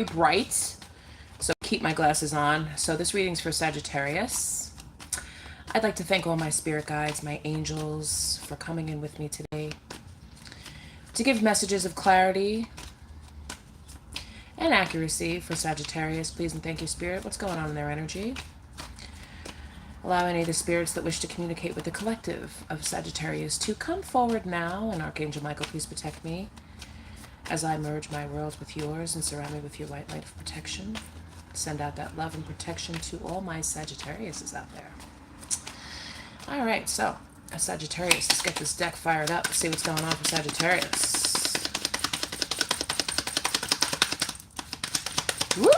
bright, so keep my glasses on. So this reading's for Sagittarius. I'd like to thank all my spirit guides, my angels, for coming in with me today to give messages of clarity and accuracy for Sagittarius. Please and thank you, Spirit. What's going on in their energy? Allow any of the spirits that wish to communicate with the collective of Sagittarius to come forward now. And Archangel Michael, please protect me as I merge my world with yours and surround me with your white light of protection. Send out that love and protection to all my Sagittariuses out there. All right, so Sagittarius, let's get this deck fired up. See what's going on for Sagittarius. Woo!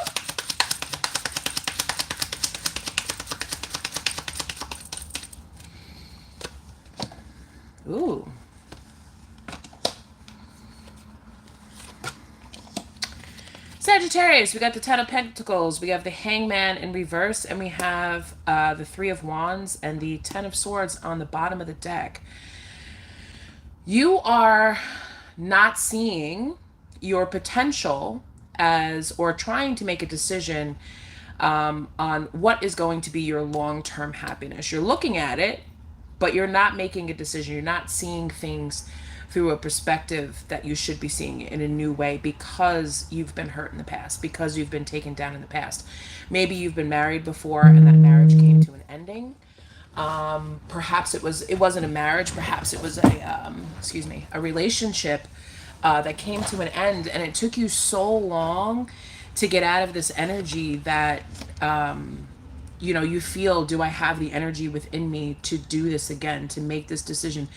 Ooh. Sagittarius, we got the Ten of Pentacles, we have the Hangman in reverse, and we have the Three of Wands and the Ten of Swords on the bottom of the deck. You are not seeing your potential as, or trying to make a decision on what is going to be your long-term happiness. You're looking at it, but you're not making a decision. You're not seeing things through a perspective that you should be seeing it in a new way, because you've been hurt in the past, because you've been taken down in the past. Maybe you've been married before and that marriage came to an ending. Perhaps it wasn't a marriage. Perhaps it was a relationship that came to an end, and it took you so long to get out of this energy that you feel, do I have the energy within me to do this again, to make this decision?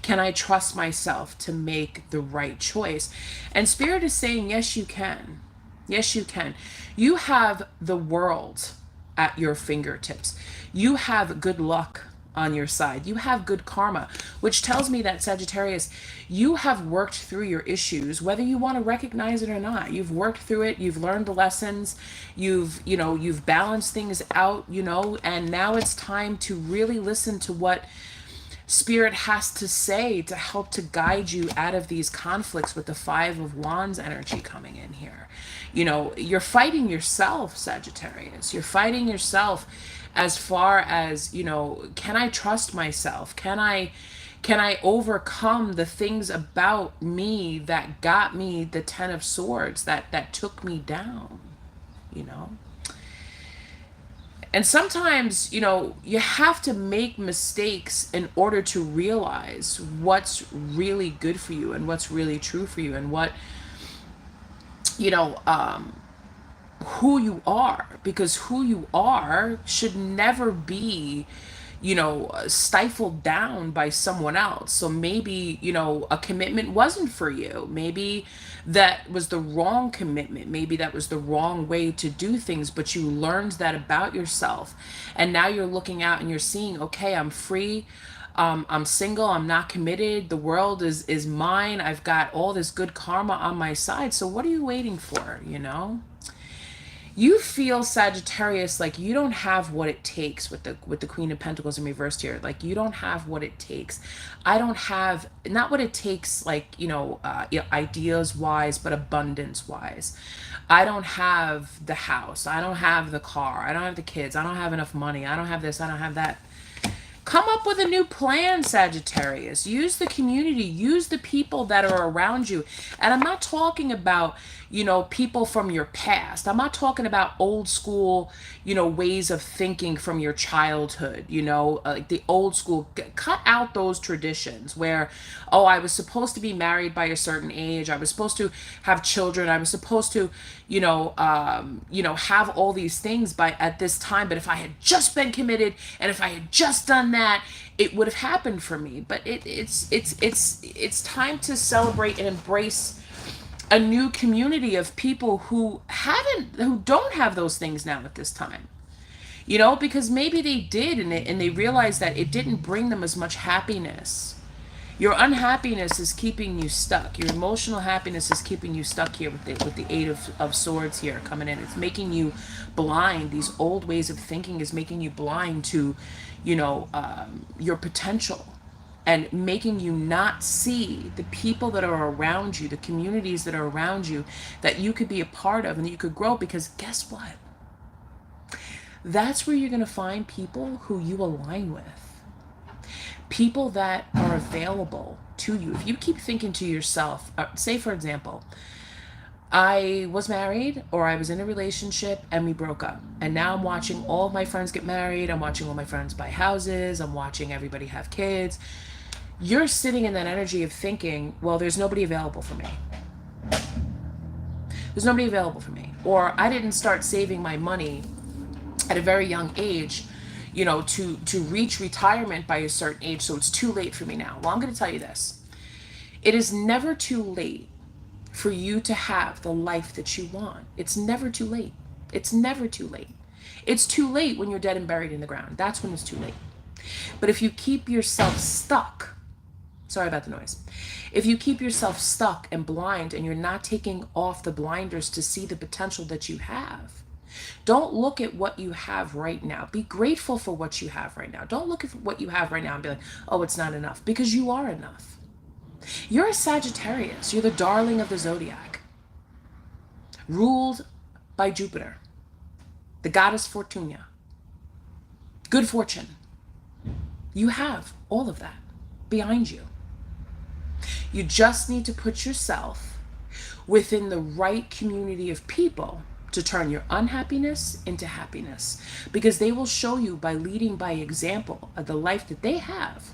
Can I trust myself to make the right choice? And Spirit is saying, yes, you can. Yes, you can. You have the world at your fingertips. You have good luck on your side. You have good karma, which tells me that, Sagittarius, you have worked through your issues, whether you want to recognize it or not. You've worked through it. You've learned the lessons. You've balanced things out, and now it's time to really listen to what Spirit has to say to help to guide you out of these conflicts with the Five of Wands energy coming in here. You're fighting yourself, Sagittarius. You're fighting yourself as far as, can I trust myself? Can I overcome the things about me that got me the Ten of Swords, that took me down, And sometimes, you have to make mistakes in order to realize what's really good for you and what's really true for you, and what, who you are, because who you are should never be, stifled down by someone else. So maybe, a commitment wasn't for you. Maybe that was the wrong commitment. Maybe that was the wrong way to do things, but you learned that about yourself. And now you're looking out and you're seeing, okay, I'm free. I'm single. I'm not committed. The world is mine. I've got all this good karma on my side. So what are you waiting for, You feel, Sagittarius, like you don't have what it takes with the Queen of Pentacles in reversed here. Like, you don't have what it takes. I don't have, not what it takes, like, ideas wise, but abundance wise. I don't have the house. I don't have the car. I don't have the kids. I don't have enough money. I don't have this. I don't have that. Come up with a new plan, Sagittarius. Use the community. Use the people that are around you. And I'm not talking about, people from your past. I'm not talking about old school, ways of thinking from your childhood, like the old school. Cut out those traditions where, oh, I was supposed to be married by a certain age. I was supposed to have children. I was supposed to, have all these things at this time. But if I had just been committed, and if I had just done that, it would have happened for me. But it's time to celebrate and embrace a new community of people who don't have those things now at this time. Because maybe they did, and they realized that it didn't bring them as much happiness. Your unhappiness is keeping you stuck. Your emotional happiness is keeping you stuck here with the Eight of Swords here coming in. It's making you blind. These old ways of thinking is making you blind to, your potential. and making you not see the people that are around you, the communities that are around you, that you could be a part of and that you could grow. Because guess what? That's where you're going to find people who you align with, people that are available to you. If you keep thinking to yourself, say for example, I was married or I was in a relationship and we broke up. And now I'm watching all of my friends get married. I'm watching all my friends buy houses. I'm watching everybody have kids. You're sitting in that energy of thinking, well, there's nobody available for me. There's nobody available for me. Or I didn't start saving my money at a very young age, you know, to reach retirement by a certain age. So it's too late for me now. Well, I'm going to tell you this. It is never too late for you to have the life that you want. It's never too late. It's never too late. It's too late when you're dead and buried in the ground. That's when it's too late. But if you keep yourself stuck, sorry about the noise. If you keep yourself stuck and blind and you're not taking off the blinders to see the potential that you have, don't look at what you have right now. Be grateful for what you have right now. Don't look at what you have right now and be like, oh, it's not enough, because you are enough. You're a Sagittarius. You're the darling of the zodiac, ruled by Jupiter, the goddess Fortuna. Good fortune. You have all of that behind you. You just need to put yourself within the right community of people to turn your unhappiness into happiness, because they will show you by leading by example of the life that they have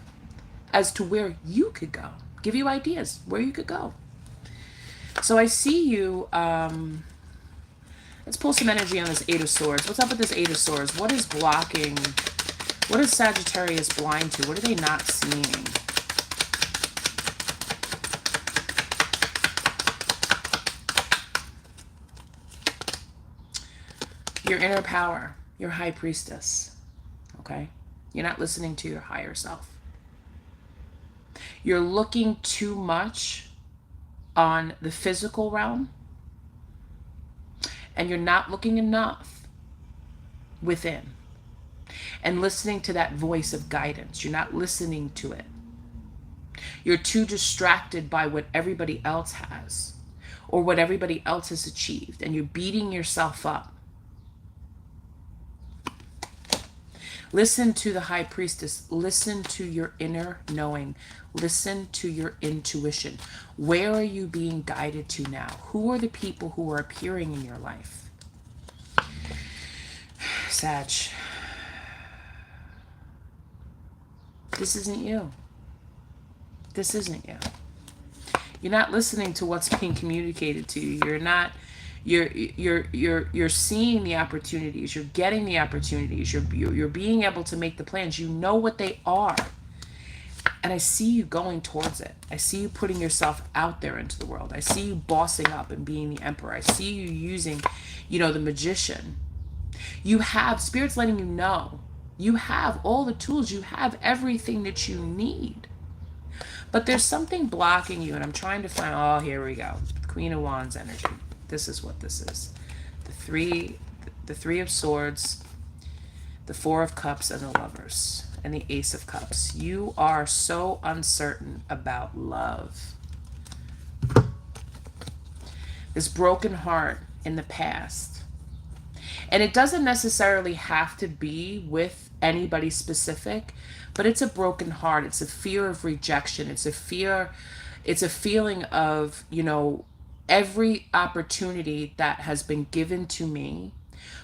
as to where you could go, give you ideas where you could go. So I see you, let's pull some energy on this Eight of Swords. What's up with this Eight of Swords? What is blocking? What is Sagittarius blind to? What are they not seeing? Your inner power, your high priestess, okay? You're not listening to your higher self. You're looking too much on the physical realm, and you're not looking enough within and listening to that voice of guidance. You're not listening to it. You're too distracted by what everybody else has or what everybody else has achieved, and you're beating yourself up. Listen to the high priestess. Listen to your inner knowing. Listen to your intuition. Where are you being guided to now? Who are the people who are appearing in your life? Sag, this isn't you. This isn't you. You're not listening to what's being communicated to you. You're not. You're seeing the opportunities. You're getting the opportunities. You're being able to make the plans. You know what they are, and I see you going towards it. I see you putting yourself out there into the world. I see you bossing up and being the emperor. I see you using, you know, the magician. You have Spirit's letting you know you have all the tools. You have everything that you need, but there's something blocking you, and I'm trying to find. Oh, here we go. Queen of Wands energy. This is what this is. The three of Swords, the Four of Cups, and the Lovers, and the Ace of Cups. You are so uncertain about love. This broken heart in the past. And it doesn't necessarily have to be with anybody specific, but it's a broken heart. It's a fear of rejection. It's a feeling of, you know, every opportunity that has been given to me,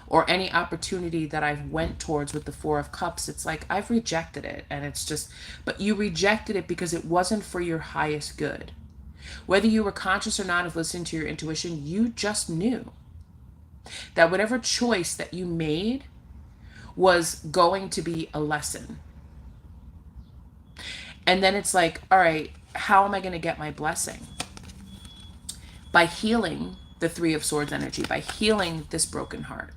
or any opportunity that I've went towards with the Four of Cups, it's like I've rejected it. And it's just, but you rejected it because it wasn't for your highest good. Whether you were conscious or not of listening to your intuition, you just knew that whatever choice that you made was going to be a lesson. And then it's like, all right, how am I going to get my blessing? By healing the Three of Swords energy, by healing this broken heart.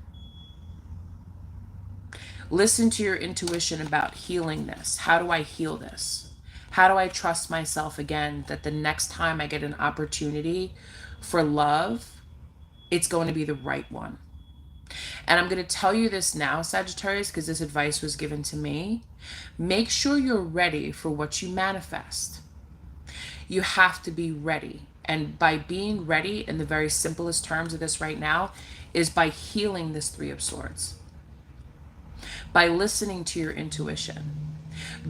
Listen to your intuition about healing this. How do I heal this? How do I trust myself again that the next time I get an opportunity for love, it's going to be the right one? And I'm going to tell you this now, Sagittarius, because this advice was given to me. Make sure you're ready for what you manifest. You have to be ready. And by being ready, in the very simplest terms of this right now, is by healing this Three of Swords. By listening to your intuition.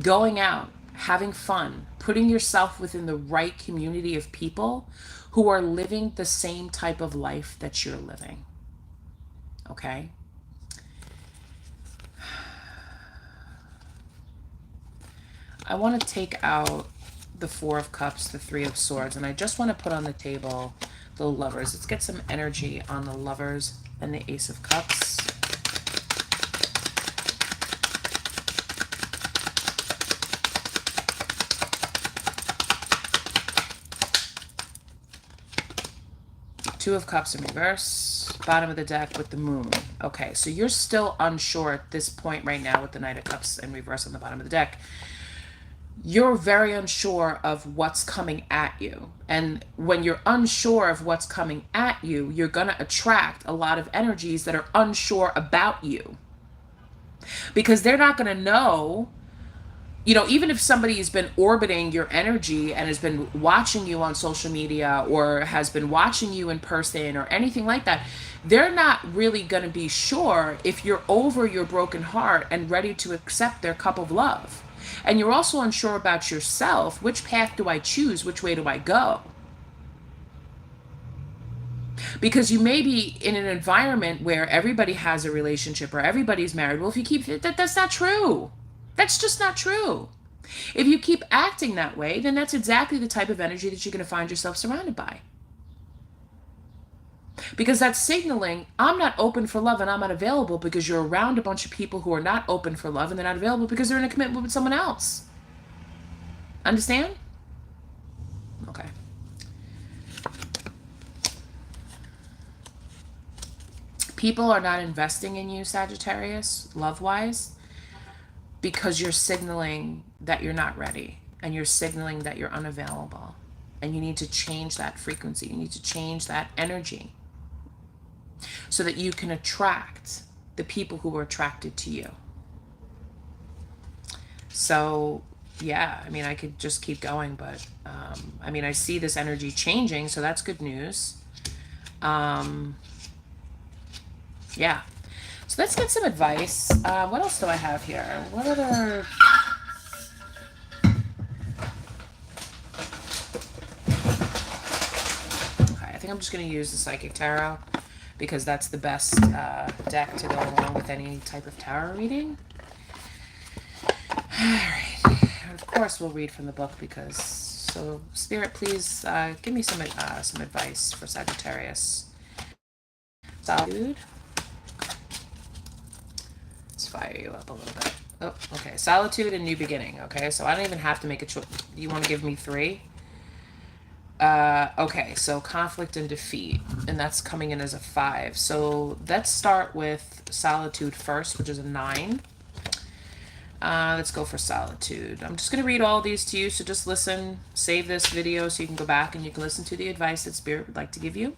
Going out, having fun, putting yourself within the right community of people who are living the same type of life that you're living. Okay? I want to take out the Four of Cups, the Three of Swords, and I just want to put on the table the Lovers. Let's get some energy on the Lovers and the Ace of Cups. Two of Cups in reverse, bottom of the deck with the Moon. Okay, so you're still unsure at this point right now with the Knight of Cups in reverse on the bottom of the deck. You're very unsure of what's coming at you. And when you're unsure of what's coming at you, you're going to attract a lot of energies that are unsure about you. Because they're not going to know, you know, even if somebody has been orbiting your energy and has been watching you on social media or has been watching you in person or anything like that, they're not really going to be sure if you're over your broken heart and ready to accept their cup of love. And you're also unsure about yourself. Which path do I choose? Which way do I go? Because you may be in an environment where everybody has a relationship or everybody's married. Well, if you keep that's not true. That's just not true. If you keep acting that way, then that's exactly the type of energy that you're going to find yourself surrounded by. Because that's signaling, I'm not open for love and I'm not available, because you're around a bunch of people who are not open for love and they're not available because they're in a commitment with someone else. Understand? Okay. People are not investing in you, Sagittarius, love-wise, because you're signaling that you're not ready and you're signaling that you're unavailable. And you need to change that frequency. You need to change that energy so that you can attract the people who are attracted to you. So, yeah, I mean, I could just keep going, but, I mean, I see this energy changing, so that's good news. Yeah. So let's get some advice. What else do I have here? What other... Okay, I think I'm just going to use the Psychic Tarot, because that's the best deck to go along with any type of tarot reading. Alright. Of course we'll read from the book, because... So, Spirit, please give me some advice for Sagittarius. Solitude. Let's fire you up a little bit. Oh, okay. Solitude and new beginning. Okay, so I don't even have to make a choice. You want to give me 3? Okay, so conflict and defeat, and that's coming in as a 5. So let's start with solitude first, which is a 9. Let's go for solitude. I'm just going to read all these to you, so just listen, save this video so you can go back and you can listen to the advice that Spirit would like to give you.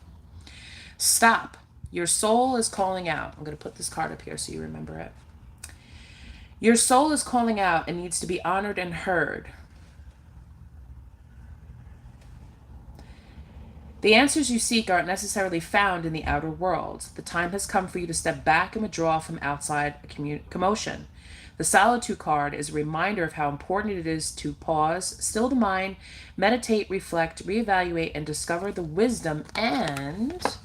Stop. Your soul is calling out. I'm going to put this card up here so you remember it. Your soul is calling out and needs to be honored and heard. The answers you seek aren't necessarily found in the outer world. The time has come for you to step back and withdraw from outside commotion. The Solitude card is a reminder of how important it is to pause, still the mind, meditate, reflect, reevaluate, and discover the wisdom and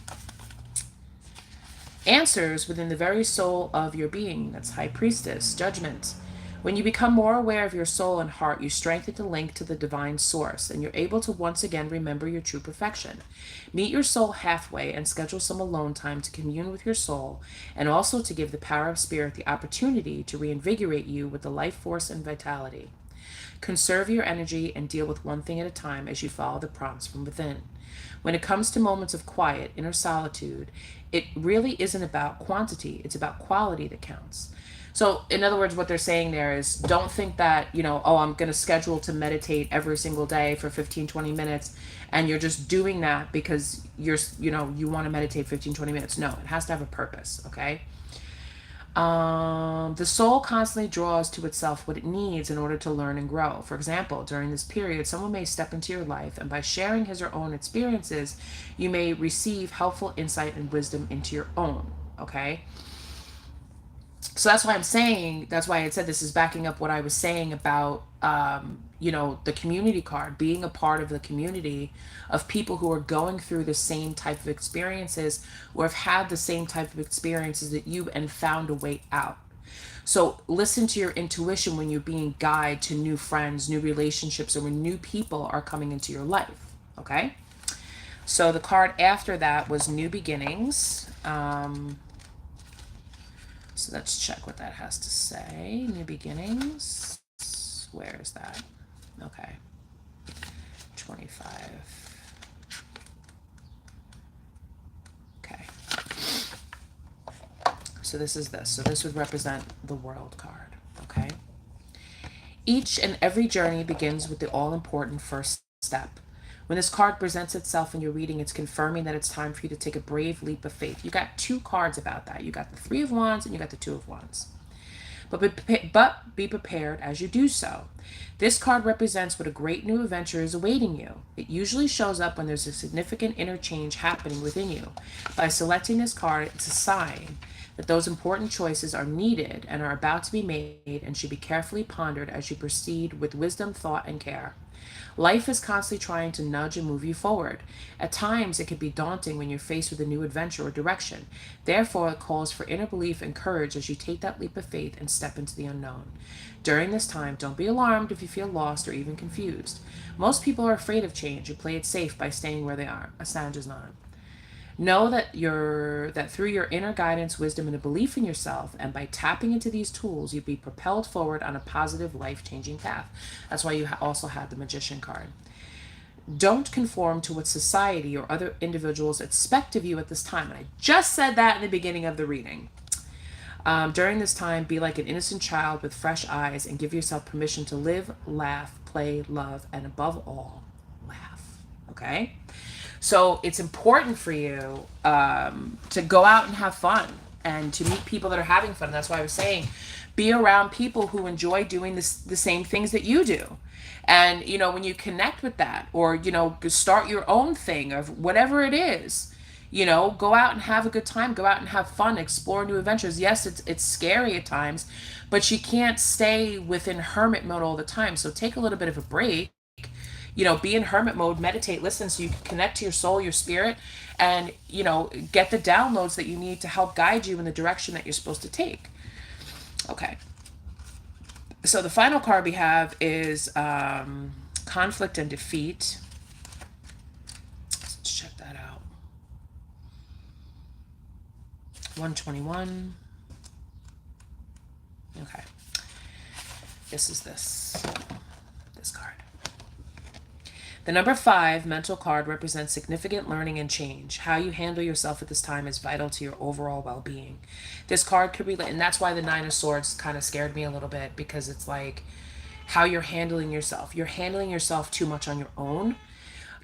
answers within the very soul of your being. That's High Priestess, Judgment. When you become more aware of your soul and heart, you strengthen the link to the divine source, and you're able to once again remember your true perfection. Meet your soul halfway and schedule some alone time to commune with your soul, and also to give the power of Spirit the opportunity to reinvigorate you with the life force and vitality. Conserve your energy and deal with one thing at a time as you follow the prompts from within. When it comes to moments of quiet, inner solitude, it really isn't about quantity, it's about quality that counts. So, in other words, what they're saying there is don't think that, oh, I'm going to schedule to meditate every single day for 15, 20 minutes. And you're just doing that because you want to meditate 15, 20 minutes. No, it has to have a purpose. Okay. The soul constantly draws to itself what it needs in order to learn and grow. For example, during this period, someone may step into your life, and by sharing his or own experiences, you may receive helpful insight and wisdom into your own. Okay. So that's why I'm saying, that's why I said this is backing up what I was saying about, the community card, being a part of the community of people who are going through the same type of experiences or have had the same type of experiences that you and found a way out. So listen to your intuition when you're being guided to new friends, new relationships, or when new people are coming into your life. Okay. So the card after that was New Beginnings. So let's check what that has to say. New Beginnings. Where is that? Okay. 25. Okay. So this is this. So this would represent the World card. Okay. Each and every journey begins with the all-important first step. When this card presents itself in your reading, it's confirming that it's time for you to take a brave leap of faith. You got two cards about that. You got the Three of Wands and you got the Two of Wands. But be prepared as you do so. This card represents what a great new adventure is awaiting you. It usually shows up when there's a significant inner change happening within you. By selecting this card, it's a sign that those important choices are needed and are about to be made and should be carefully pondered as you proceed with wisdom, thought, and care. Life is constantly trying to nudge and move you forward. At times, it can be daunting when you're faced with a new adventure or direction. Therefore, it calls for inner belief and courage as you take that leap of faith and step into the unknown. During this time, don't be alarmed if you feel lost or even confused. Most people are afraid of change and play it safe by staying where they are. Assange is not. Know that through your inner guidance, wisdom, and a belief in yourself, and by tapping into these tools, you'll be propelled forward on a positive, life-changing path. That's why you also had the Magician card. Don't conform to what society or other individuals expect of you at this time. And I just said that in the beginning of the reading. During this time, be like an innocent child with fresh eyes and give yourself permission to live, laugh, play, love, and above all, laugh. Okay? So it's important for you to go out and have fun and to meet people that are having fun. That's why I was saying be around people who enjoy doing the same things that you do. And, when you connect with that or, start your own thing of whatever it is, go out and have a good time, go out and have fun, explore new adventures. Yes, it's scary at times, but you can't stay within hermit mode all the time. So take a little bit of a break. Be in hermit mode, meditate, listen so you can connect to your soul, your spirit, and, get the downloads that you need to help guide you in the direction that you're supposed to take. Okay. So the final card we have is Conflict and Defeat. Let's check that out. 121. Okay. This card. The number 5 mental card represents significant learning and change. How you handle yourself at this time is vital to your overall well-being. This card could relate, and that's why the 9 of Swords kind of scared me a little bit, because it's like how you're handling yourself. You're handling yourself too much on your own.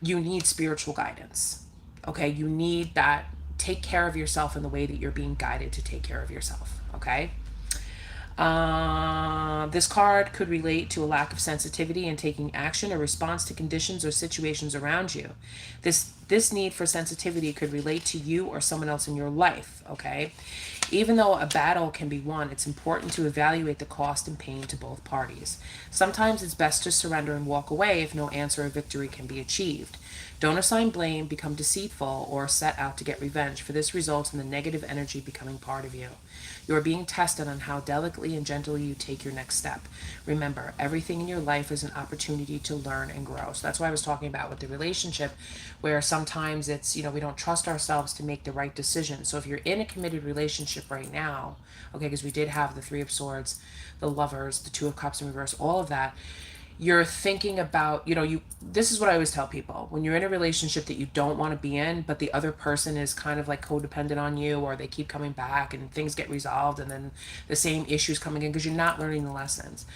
You need spiritual guidance. Okay, you need that. Take care of yourself in the way that you're being guided to take care of yourself. Okay. This card could relate to a lack of sensitivity in taking action or response to conditions or situations around you. This need for sensitivity could relate to you or someone else in your life, okay? Even though a battle can be won, it's important to evaluate the cost and pain to both parties. Sometimes it's best to surrender and walk away if no answer or victory can be achieved. Don't assign blame, become deceitful, or set out to get revenge, for this results in the negative energy becoming part of you. You are being tested on how delicately and gently you take your next step. Remember, everything in your life is an opportunity to learn and grow. So that's why I was talking about with the relationship, where sometimes it's, we don't trust ourselves to make the right decision. So if you're in a committed relationship right now, okay, because we did have the 3 of Swords, the Lovers, the 2 of Cups in reverse, all of that, you're thinking about, this is what I always tell people. When you're in a relationship that you don't want to be in, but the other person is kind of like codependent on you, or they keep coming back and things get resolved and then the same issues coming in because you're not learning the lessons.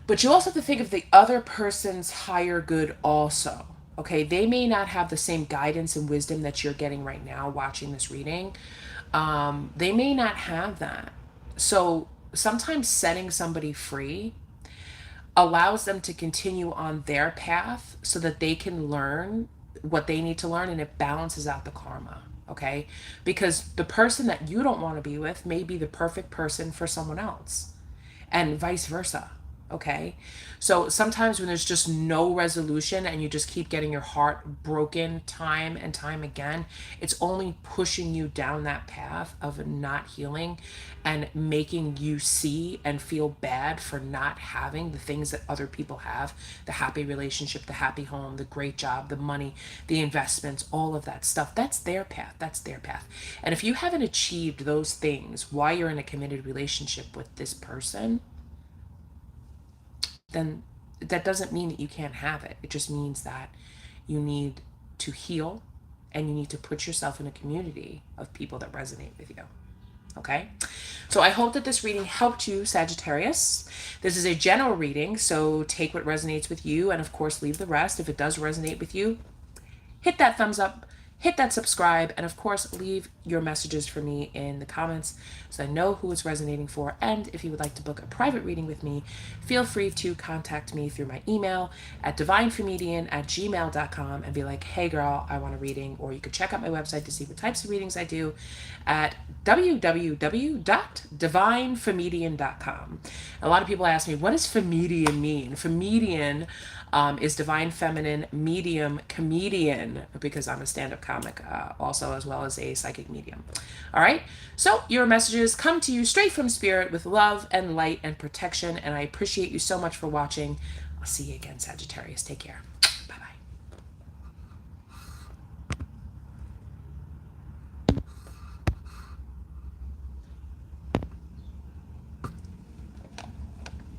But you also have to think of the other person's higher good also. Okay, they may not have the same guidance and wisdom that you're getting right now watching this reading. They may not have that. So sometimes setting somebody free allows them to continue on their path so that they can learn what they need to learn, and it balances out the karma. Okay, because the person that you don't want to be with may be the perfect person for someone else, and vice versa. Okay, so sometimes when there's just no resolution and you just keep getting your heart broken time and time again, it's only pushing you down that path of not healing and making you see and feel bad for not having the things that other people have: the happy relationship, the happy home, the great job, the money, the investments, all of that stuff. That's their path. That's their path. And if you haven't achieved those things while you're in a committed relationship with this person, then that doesn't mean that you can't have it. It just means that you need to heal and you need to put yourself in a community of people that resonate with you. Okay? So I hope that this reading helped you, Sagittarius. This is a general reading, so take what resonates with you and of course leave the rest. If it does resonate with you, hit that thumbs up, hit that subscribe, and of course leave your messages for me in the comments so I know who it's resonating for. And if you would like to book a private reading with me, feel free to contact me through my email at divinefemedian@gmail.com and be like, hey girl, I want a reading. Or you could check out my website to see what types of readings I do at www.divinefemedian.com. A lot of people ask me, what does Femedian mean? Femedian is divine feminine medium comedian, because I'm a stand-up comic also, as well as a psychic medium. All right, so your messages come to you straight from spirit with love and light and protection, and I appreciate you so much for watching. I'll see you again, Sagittarius. Take care.